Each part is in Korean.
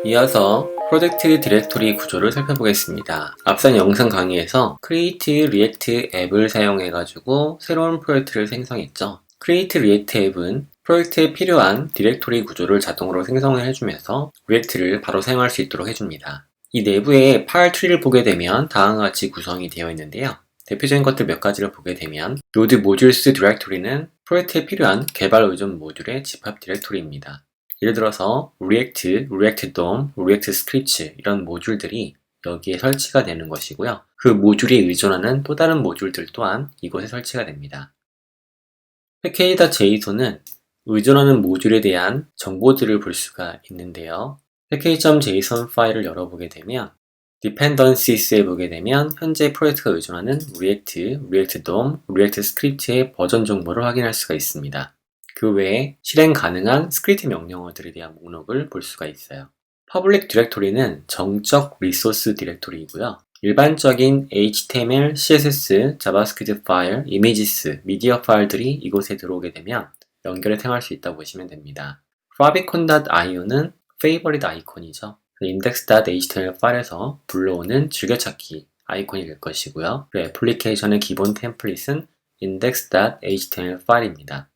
이어서 프로젝트 디렉토리 구조를 살펴보겠습니다. 앞선 영상 강의에서 Create React 앱을 사용해가지고 새로운 프로젝트를 생성했죠. Create React 앱은 프로젝트에 필요한 디렉토리 구조를 자동으로 생성을 해주면서 React를 바로 사용할 수 있도록 해줍니다. 이 내부의 파일 트리를 보게 되면 다음과 같이 구성이 되어 있는데요. 대표적인 것들 몇 가지를 보게 되면 Node Modules 디렉토리는 프로젝트에 필요한 개발 의존 모듈의 집합 디렉토리입니다. 예를 들어서 React, React DOM, React Scripts 이런 모듈들이 여기에 설치가 되는 것이고요. 그 모듈이 의존하는 또 다른 모듈들 또한 이곳에 설치가 됩니다. package.json은 의존하는 모듈에 대한 정보들을 볼 수가 있는데요. package.json 파일을 열어보게 되면 dependencies에 보게 되면 현재 프로젝트가 의존하는 React, React DOM, React Script의 버전 정보를 확인할 수가 있습니다. 그 외에 실행 가능한 스크립트 명령어들에 대한 목록을 볼 수가 있어요. Public 디렉토리는 정적 리소스 디렉토리이고요. 일반적인 HTML, CSS, 자바스크립트 파일, 이미지스, 미디어 파일들이 이곳에 들어오게 되면 연결을 사용할 수 있다고 보시면 됩니다. favicon.io는 favorite 아이콘이죠. index.html 파일에서 불러오는 즐겨찾기 아이콘이 될 것이고요. 애플리케이션의 기본 템플릿은 index.html 파일입니다.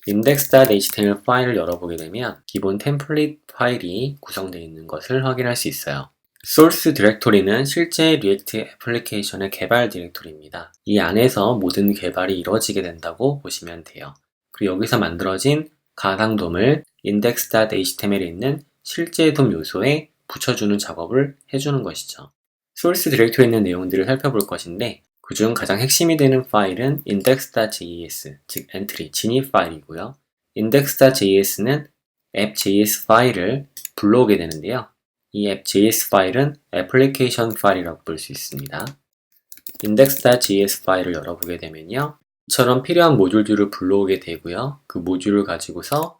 index.html 파일을 열어보게 되면 기본 템플릿 파일이 구성되어 있는 것을 확인할 수 있어요. source 디렉토리는 실제 리액트 애플리케이션의 개발 디렉토리입니다. 이 안에서 모든 개발이 이루어지게 된다고 보시면 돼요. 그리고 여기서 만들어진 가상 돔을 index.html에 있는 실제 돔 요소에 붙여주는 작업을 해주는 것이죠. source 디렉토리에 있는 내용들을 살펴볼 것인데 그중 가장 핵심이 되는 파일은 index.js, 즉 엔트리, 진입 파일이고요. index.js는 app.js 파일을 불러오게 되는데요. 이 app.js 파일은 애플리케이션 파일이라고 볼 수 있습니다. index.js 파일을 열어보게 되면요. 이처럼 필요한 모듈들을 불러오게 되고요. 그 모듈을 가지고서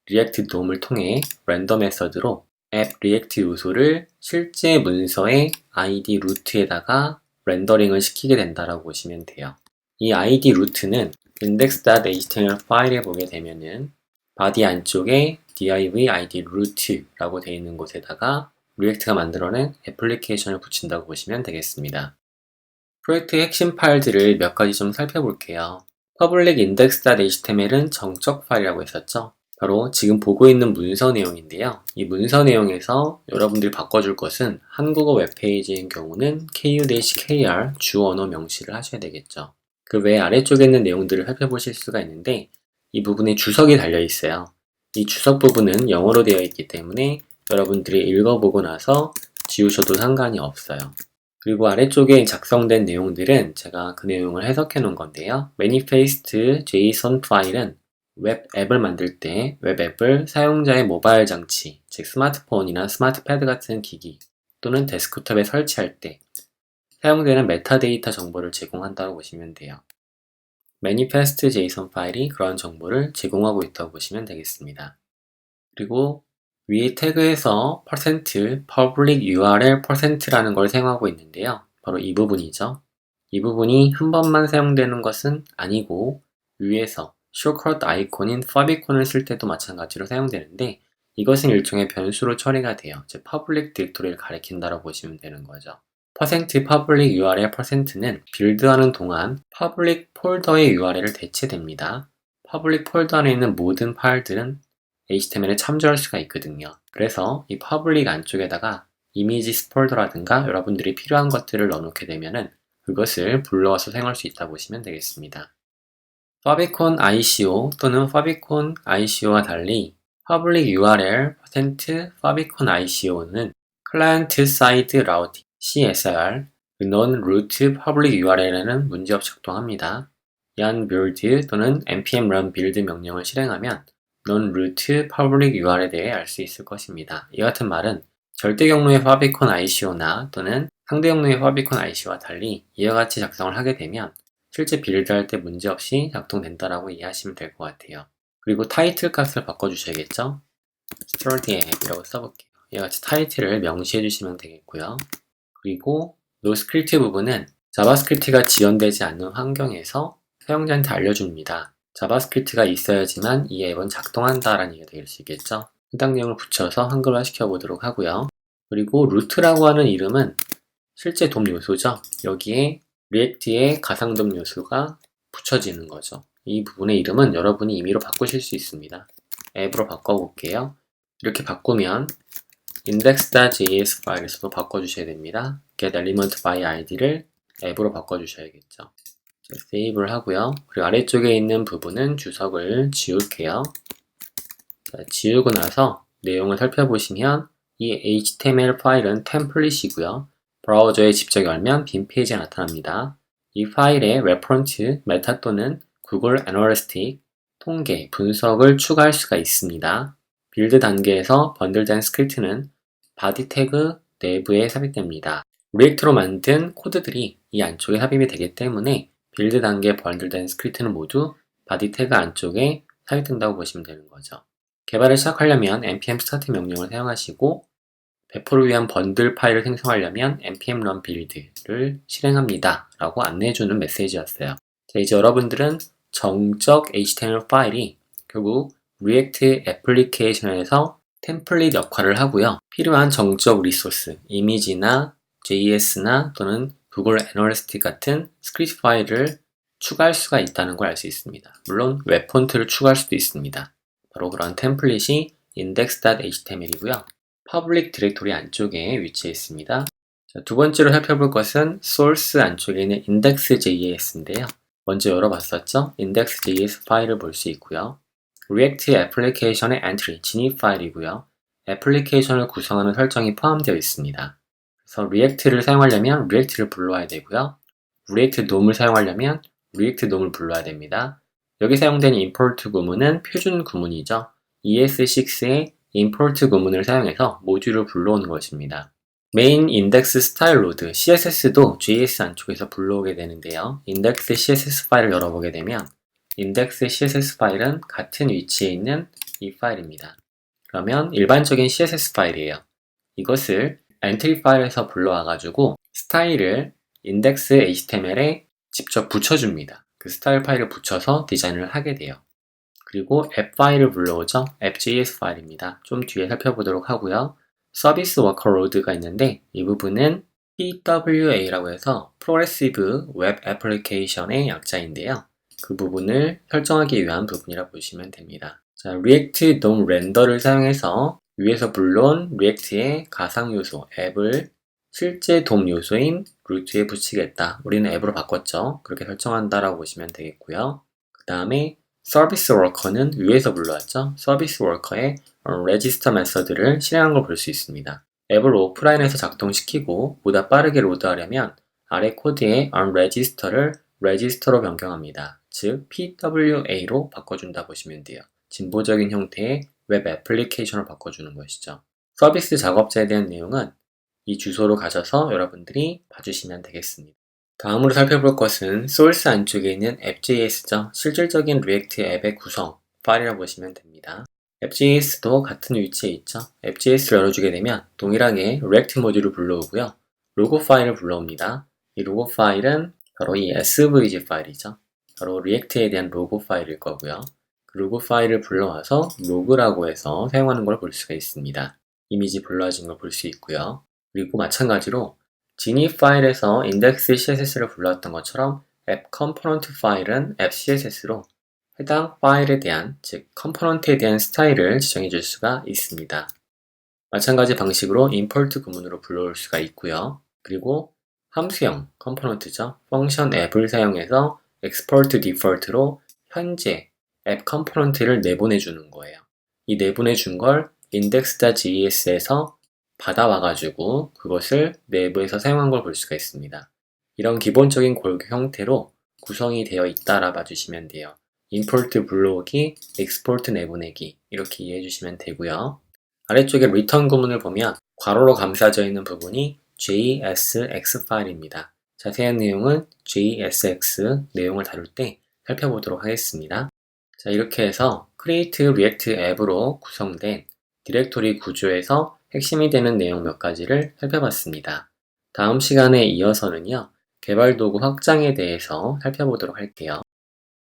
React DOM을 통해 렌더 메서드로 app React 요소를 실제 문서의 id 루트에다가 렌더링을 시키게 된다라고 보시면 돼요. 이 id 루트는 index.html 파일에 보게 되면은 body 안쪽에 div id root라고 되어 있는 곳에다가 리액트가 만들어낸 애플리케이션을 붙인다고 보시면 되겠습니다. 프로젝트의 핵심 파일들을 몇 가지 좀 살펴볼게요. public index.html은 정적 파일이라고 했었죠. 바로 지금 보고 있는 문서 내용인데요. 이 문서 내용에서 여러분들이 바꿔줄 것은 한국어 웹페이지인 경우는 ku-kr 주 언어 명시를 하셔야 되겠죠. 그 외에 아래쪽에 있는 내용들을 살펴보실 수가 있는데 이 부분에 주석이 달려 있어요. 이 주석 부분은 영어로 되어 있기 때문에 여러분들이 읽어보고 나서 지우셔도 상관이 없어요. 그리고 아래쪽에 작성된 내용들은 제가 그 내용을 해석해 놓은 건데요. manifest.json 파일은 웹 앱을 만들 때 웹 앱을 사용자의 모바일 장치, 즉 스마트폰이나 스마트패드 같은 기기 또는 데스크톱에 설치할 때 사용되는 메타데이터 정보를 제공한다고 보시면 돼요. manifest.json 파일이 그런 정보를 제공하고 있다고 보시면 되겠습니다. 그리고 위에 태그에서 %public URL %라는 걸 사용하고 있는데요. 바로 이 부분이죠. 이 부분이 한 번만 사용되는 것은 아니고 위에서 쇼컷 아이콘인 favicon 쓸 때도 마찬가지로 사용되는데 이것은 일종의 변수로 처리가 돼요. 즉 public 디렉토리를 가리킨다고 보시면 되는 거죠. %public URL %는 빌드하는 동안 public 폴더의 URL을 대체됩니다. public 폴더 안에 있는 모든 파일들은 HTML에 참조할 수가 있거든요. 그래서 이 public 안쪽에다가 이미지 폴더라든가 여러분들이 필요한 것들을 넣어놓게 되면은 그것을 불러와서 사용할 수 있다고 보시면 되겠습니다. favicon ICO 또는 favicon ICO와 달리 public URL %favicon ICO는 클라이언트 사이드 라우팅 CSR non-root public URL에는 문제없이 작동합니다. yarn build 또는 npm run build 명령을 실행하면 non-root public URL에 대해 알 수 있을 것입니다. 이 같은 말은 절대 경로의 favicon ICO나 또는 상대 경로의 favicon ICO와 달리 이와 같이 작성을 하게 되면 실제 빌드할 때 문제없이 작동된다라고 이해하시면 될 것 같아요. 그리고 타이틀 값을 바꿔주셔야겠죠? start app이라고 써볼게요. 이와 같이 타이틀을 명시해 주시면 되겠고요. 그리고 노스크립트 부분은 자바스크립트가 지원되지 않는 환경에서 사용자한테 알려줍니다. 자바스크립트가 있어야지만 이 앱은 작동한다라는 얘기가 될 수 있겠죠. 해당 내용을 붙여서 한글화 시켜보도록 하고요. 그리고 루트라고 하는 이름은 실제 돔 요소죠. 여기에 리액트의 가상돔 요소가 붙여지는 거죠. 이 부분의 이름은 여러분이 임의로 바꾸실 수 있습니다. 앱으로 바꿔볼게요. 이렇게 바꾸면 index.js 파일에서도 바꿔주셔야 됩니다. get element by id를 앱으로 바꿔주셔야겠죠. 자, 세이브를 하고요. 그리고 아래쪽에 있는 부분은 주석을 지울게요. 자, 지우고 나서 내용을 살펴보시면 이 HTML 파일은 템플릿이고요. 브라우저에 직접 열면 빈 페이지가 나타납니다. 이 파일에 레퍼런스, 메타 또는 구글 애널리스틱, 통계, 분석을 추가할 수가 있습니다. 빌드 단계에서 번들된 스크립트는 바디 태그 내부에 삽입됩니다. 리액트로 만든 코드들이 이 안쪽에 삽입이 되기 때문에 빌드 단계에 번들된 스크립트는 모두 바디 태그 안쪽에 삽입된다고 보시면 되는 거죠. 개발을 시작하려면 npm start 명령을 사용하시고 배포를 위한 번들 파일을 생성하려면 npm run build를 실행합니다 라고 안내해주는 메시지였어요. 자, 이제 여러분들은 정적 HTML 파일이 결국 리액트 애플리케이션에서 템플릿 역할을 하고요. 필요한 정적 리소스, 이미지나 JS나 또는 구글 애널리스틱 같은 스크립트 파일을 추가할 수가 있다는 걸 알 수 있습니다. 물론 웹 폰트를 추가할 수도 있습니다. 바로 그런 템플릿이 index.html이고요. 퍼블릭 디렉토리 안쪽에 위치해 있습니다. 자, 두 번째로 살펴볼 것은 source 안쪽에 있는 index.js인데요. 먼저 열어봤었죠? index.js 파일을 볼 수 있고요. React 애플리케이션의 entry, 진입 파일이고요. 애플리케이션을 구성하는 설정이 포함되어 있습니다. 그래서 React를 사용하려면 React를 불러야 되고요. React DOM을 사용하려면 React DOM을 불러야 됩니다. 여기 사용된 import 구문은 표준 구문이죠. ES6의 import 구문을 사용해서 모듈을 불러오는 것입니다. main index style load, CSS도 JS 안쪽에서 불러오게 되는데요. index CSS 파일을 열어보게 되면 index CSS 파일은 같은 위치에 있는 이 파일입니다. 그러면 일반적인 CSS 파일이에요. 이것을 entry 파일에서 불러와가지고 스타일을 index HTML에 직접 붙여줍니다. 그 스타일 파일을 붙여서 디자인을 하게 돼요. 그리고 앱 파일을 불러오죠. app.js 파일입니다. 좀 뒤에 살펴보도록 하고요. 서비스 워커 로드가 있는데 이 부분은 PWA라고 해서 Progressive Web Application의 약자인데요. 그 부분을 설정하기 위한 부분이라 보시면 됩니다. 자, React DOM 렌더를 사용해서 위에서 불러온 React의 가상 요소, 앱을 실제 DOM 요소인 루트에 붙이겠다. 우리는 앱으로 바꿨죠. 그렇게 설정한다라고 보시면 되겠고요. 그 다음에 서비스 워커는 위에서 불러왔죠. 서비스 워커의 register 메서드를 실행한 걸 볼 수 있습니다. 앱을 오프라인에서 작동시키고 보다 빠르게 로드하려면 아래 코드의 onregister를 register로 변경합니다. 즉 PWA로 바꿔준다 보시면 돼요. 진보적인 형태의 웹 애플리케이션을 바꿔주는 것이죠. 서비스 작업자에 대한 내용은 이 주소로 가셔서 여러분들이 봐주시면 되겠습니다. 다음으로 살펴볼 것은 source 안쪽에 있는 app.js죠. 실질적인 리액트 앱의 구성 파일이라고 보시면 됩니다. app.js도 같은 위치에 있죠. app.js를 열어주게 되면 동일하게 react 모듈을 불러오고요. 로고 파일을 불러옵니다. 이 로고 파일은 바로 이 svg 파일이죠. 바로 리액트에 대한 로고 파일일 거고요. 그 로고 파일을 불러와서 로그라고 해서 사용하는 걸 볼 수가 있습니다. 이미지 불러진 걸 볼 수 있고요. 그리고 마찬가지로 진입 파일에서 index CSS를 불러왔던 것처럼 app component 파일은 app CSS로 해당 파일에 대한, 즉 컴포넌트에 대한 스타일을 지정해 줄 수가 있습니다. 마찬가지 방식으로 import 구문으로 불러올 수가 있고요. 그리고 함수형 컴포넌트죠. 펑션 앱을 사용해서 export default로 현재 앱 컴포넌트를 내보내 주는 거예요. 이 내보내 준 걸 index.js에서 받아와가지고 그것을 내부에서 사용한 걸 볼 수가 있습니다. 이런 기본적인 골격 형태로 구성이 되어 있다라 봐주시면 돼요. import 불러오기, export 내보내기 이렇게 이해해 주시면 되고요. 아래쪽에 return 구문을 보면 괄호로 감싸져 있는 부분이 JSX 파일입니다. 자세한 내용은 JSX 내용을 다룰 때 살펴보도록 하겠습니다. 자, 이렇게 해서 create react 앱으로 구성된 디렉토리 구조에서 핵심이 되는 내용 몇 가지를 살펴봤습니다. 다음 시간에 이어서는요, 개발 도구 확장에 대해서 살펴보도록 할게요.